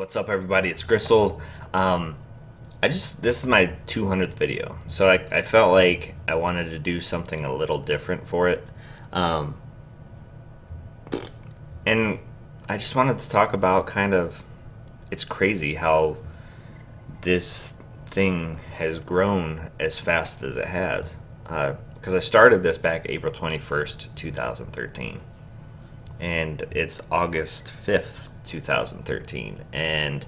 What's up, everybody? It's Grissle. This is my 200th video, so I felt like I wanted to do something a little different for it. Um, and I just wanted to talk about it's crazy how this thing has grown as fast as it has. Because I started this back April 21st, 2013, and it's August 5th, 2013, and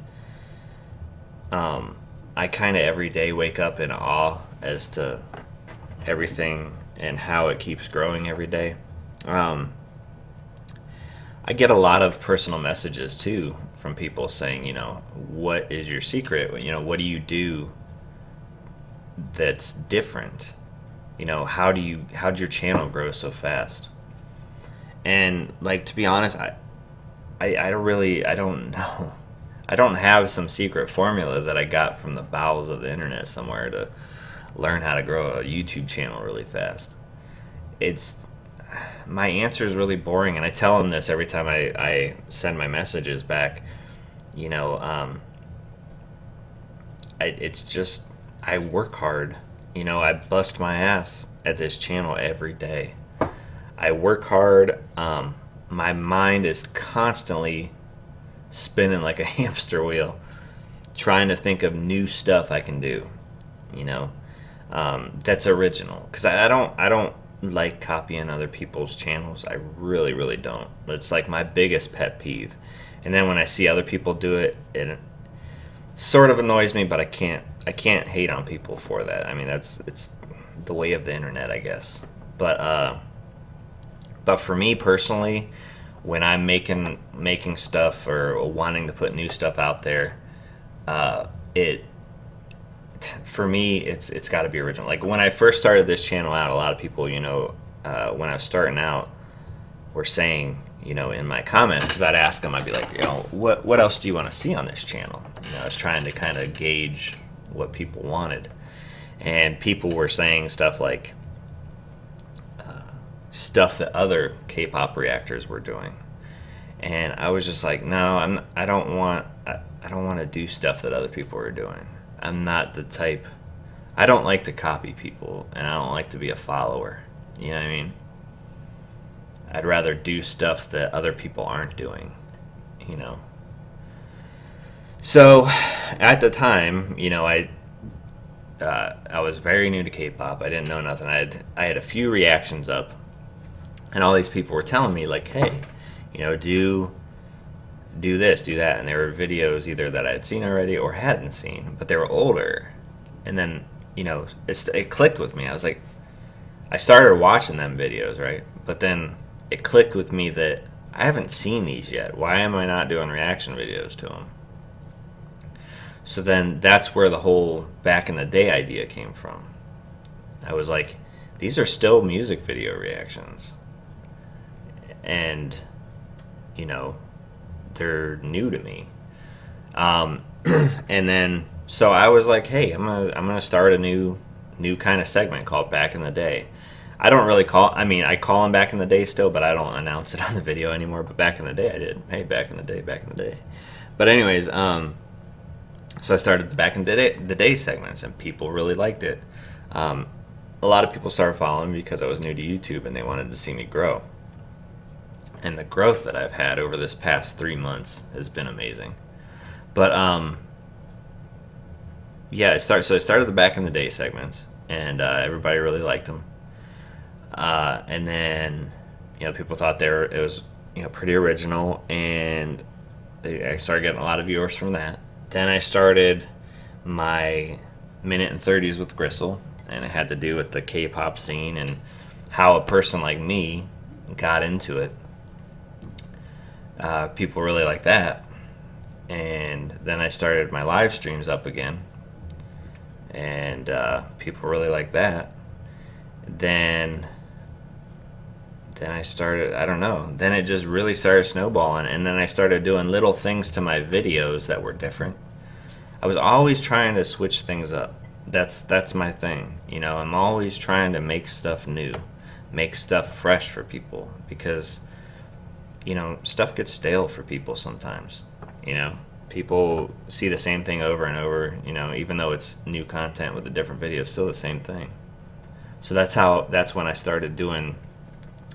I kind of every day wake up in awe as to everything and how it keeps growing every day. Um, I get a lot of personal messages too from people saying, what is your secret? What do you do that's different? How'd your channel grow so fast? And like, to be honest, I don't know. I don't have some secret formula that I got from the bowels of the internet somewhere to learn how to grow a YouTube channel really fast. It's My answer is really boring, and I tell them this every time I send my messages back. You know, it's just I work hard. I bust my ass at this channel every day. I work hard. My mind is constantly spinning like a hamster wheel, trying to think of new stuff I can do. That's original. Because I don't like copying other people's channels. I really, really don't. It's like my biggest pet peeve. And then when I see other people do it, it sort of annoys me. But I can't hate on people for that. I mean, it's the way of the internet, I guess. But for me personally, when I'm making stuff or wanting to put new stuff out there, it for me it's got to be original. Like when I first started this channel out, a lot of people, when I was starting out, were saying, in my comments, because I'd ask them, I'd be like, what else do you want to see on this channel? I was trying to kind of gauge what people wanted, and people were saying stuff like stuff that other K-pop reactors were doing, and I was just like, no, I don't want to do stuff that other people are doing. I'm not the type. I don't like to copy people, and I don't like to be a follower. You know what I mean? I'd rather do stuff that other people aren't doing. So at the time, I was very new to K-pop. I didn't know nothing. I had a few reactions up, and all these people were telling me, like, hey, do this, do that. And there were videos either that I had seen already or hadn't seen, but they were older. And then, it clicked with me. I was like, I started watching them videos, right? But then it clicked with me that I haven't seen these yet. Why am I not doing reaction videos to them? So then that's where the whole back in the day idea came from. I was like, these are still music video reactions. And, they're new to me. And then, so I was like, hey, I'm gonna start a new kind of segment called Back in the Day. I don't really I call them Back in the Day still, but I don't announce it on the video anymore. But back in the day I did. Hey, back in the day. But anyways, so I started the Back in the Day segments, and people really liked it. A lot of people started following me because I was new to YouTube, and they wanted to see me grow. And the growth that I've had over this past 3 months has been amazing. But I started the Back in the Day segments, and everybody really liked them. And then, people thought it was pretty original, and I started getting a lot of viewers from that. Then I started my Minute and 30s with Grissle, and it had to do with the K-pop scene and how a person like me got into it. People really like that. And then I started my live streams up again, and people really like that. Then I started, I don't know, then it just really started snowballing, and then I started doing little things to my videos that were different. I was always trying to switch things up. That's my thing. I'm always trying to make stuff new, make stuff fresh for people, because stuff gets stale for people sometimes. People see the same thing over and over, even though it's new content with a different video, it's still the same thing. So that's when I started doing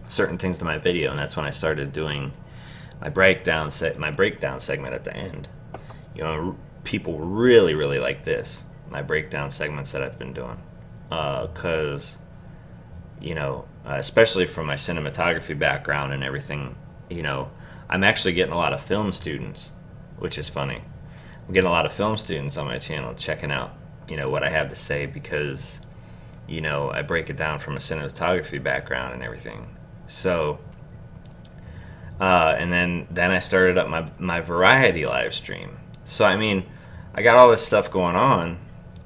certain things to my video, and that's when I started doing my breakdown segment at the end. People really, really like this, my breakdown segments that I've been doing, because especially from my cinematography background and everything, I'm actually getting a lot of film students, which is funny. I'm getting a lot of film students on my channel checking out, what I have to say, because, I break it down from a cinematography background and everything. So, and then I started up my variety live stream. So, I got all this stuff going on,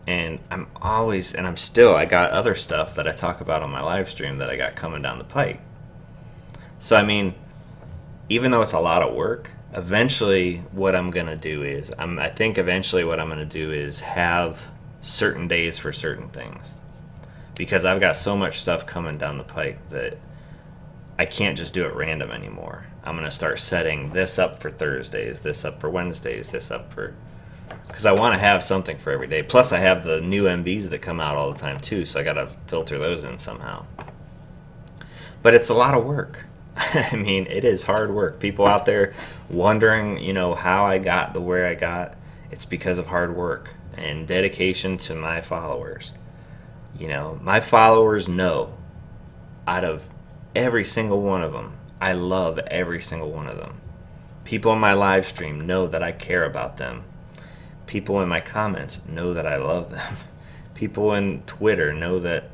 and I got other stuff that I talk about on my live stream that I got coming down the pike. So, even though it's a lot of work, eventually what I'm going to do is, I think eventually what I'm going to do is have certain days for certain things. Because I've got so much stuff coming down the pike that I can't just do it random anymore. I'm going to start setting this up for Thursdays, this up for Wednesdays, because I want to have something for every day. Plus I have the new MVs that come out all the time too, so I got to filter those in somehow. But it's a lot of work. It is hard work. People out there wondering, how I got to where I got. It's because of hard work and dedication to my followers. My followers know, out of every single one of them, I love every single one of them. People in my live stream know that I care about them. People in my comments know that I love them. People in Twitter know that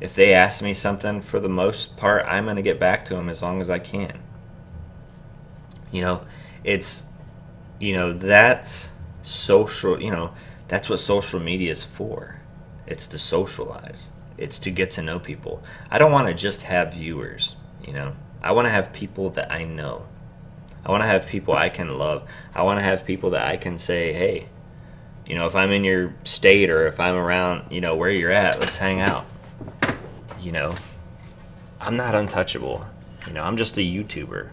if they ask me something, for the most part, I'm going to get back to them as long as I can. It's, that's social, that's what social media is for. It's to socialize. It's to get to know people. I don't want to just have viewers, I want to have people that I know. I want to have people I can love. I want to have people that I can say, hey, if I'm in your state or if I'm around, where you're at, let's hang out. I'm not untouchable. I'm just a YouTuber.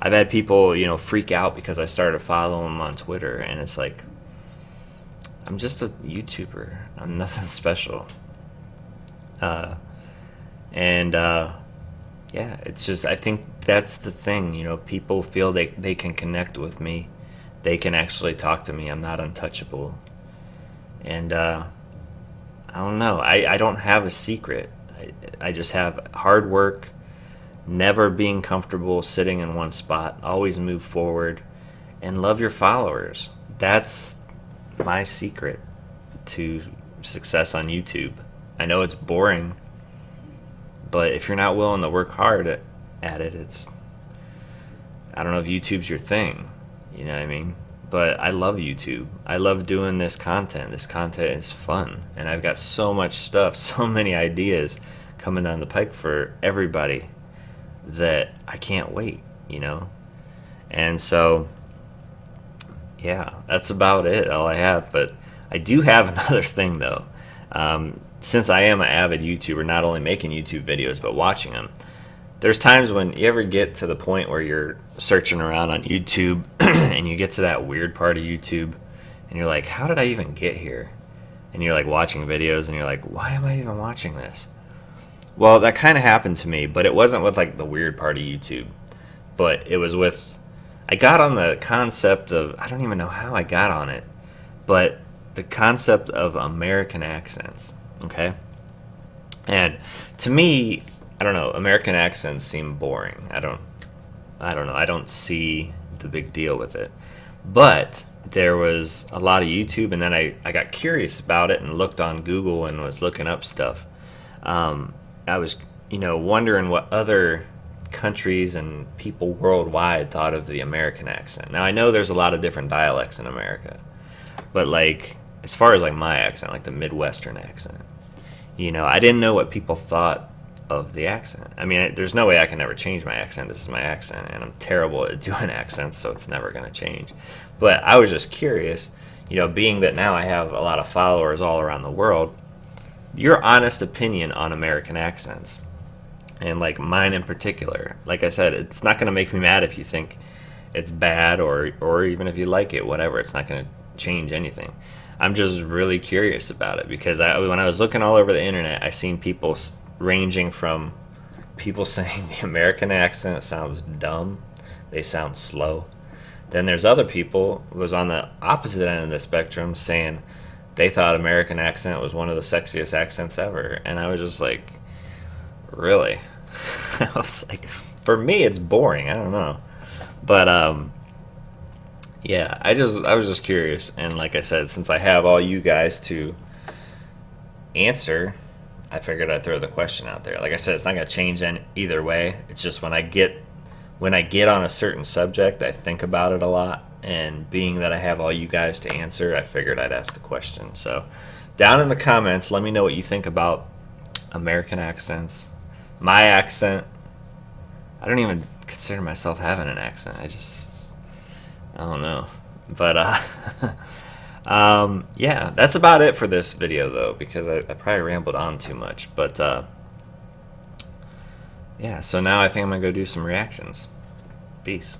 I've had people, freak out because I started following them on Twitter, and it's like, I'm just a YouTuber. I'm nothing special. Yeah, it's just, I think that's the thing, people feel they can connect with me. They can actually talk to me. I'm not untouchable. And, I don't know. I don't have a secret. I just have hard work, never being comfortable sitting in one spot, always move forward, and love your followers. That's my secret to success on YouTube. I know it's boring, but if you're not willing to work hard at it, I don't know if YouTube's your thing, you know what I mean? But I love YouTube. I love doing this content. This content is fun, and I've got so much stuff, so many ideas coming down the pike for everybody that I can't wait, And so, yeah, that's about it, all I have. But I do have another thing, though. Since I am an avid YouTuber, not only making YouTube videos, but watching them, there's times when you ever get to the point where you're searching around on YouTube and you get to that weird part of YouTube and you're like, how did I even get here? And you're like watching videos and you're like, why am I even watching this? Well, that kind of happened to me, but it wasn't with like the weird part of YouTube. But it was with, I got on the concept of, I don't even know how I got on it, but the concept of American accents, okay? And to me, I don't know, American accents seem boring. I don't know, I don't see the big deal with it. But there was a lot of YouTube, and then I got curious about it and looked on Google and was looking up stuff. I was, wondering what other countries and people worldwide thought of the American accent. Now, I know there's a lot of different dialects in America, but like, as far as like my accent, like the Midwestern accent, I didn't know what people thought of the accent. There's no way I can ever change my accent. This is my accent, and I'm terrible at doing accents, so it's never going to change. But I was just curious, being that now I have a lot of followers all around the world, your honest opinion on American accents, and like mine in particular. Like I said, it's not going to make me mad if you think it's bad, or even if you like it, whatever. It's not going to change anything. I'm just really curious about it because when I was looking all over the internet, I seen people ranging from people saying the American accent sounds dumb, they sound slow. Then there's other people who was on the opposite end of the spectrum saying they thought American accent was one of the sexiest accents ever, and I was just like, really? I was like, for me, it's boring. I don't know, but yeah, I was just curious, and like I said, since I have all you guys to answer, I figured I'd throw the question out there. Like I said, it's not gonna change either way. It's just when I get on a certain subject, I think about it a lot, and being that I have all you guys to answer, I figured I'd ask the question. So, down in the comments, let me know what you think about American accents. My accent, I don't even consider myself having an accent. I don't know. But, yeah, that's about it for this video, though, because I probably rambled on too much. But, yeah, so now I think I'm going to go do some reactions. Peace.